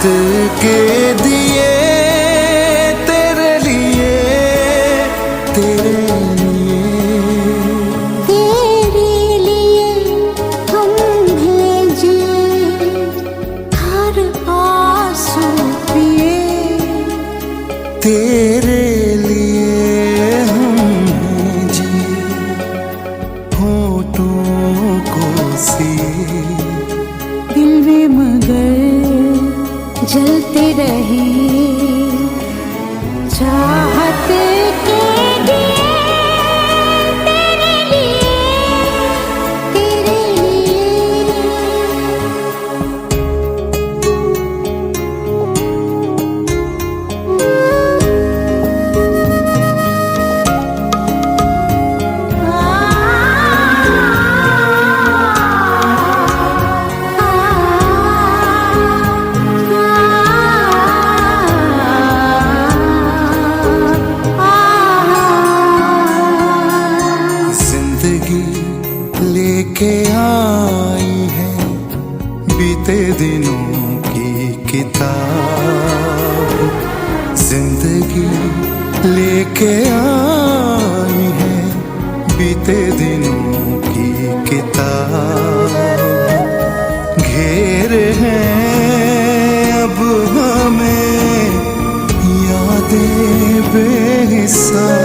के दिए तेरे लिए, तेरे लिए हम भेजे हर आंसू पिए, तेरे लिए हम जिए होठों को सिए। दिल में मगर जलते रहे चाहत के दिए, तेरे लिए, तेरे लेके आई है बीते दिनों की किताब, जिंदगी लेके आई है बीते दिनों की किताब। घेरे हैं अब हमें यादें बेहिसाब।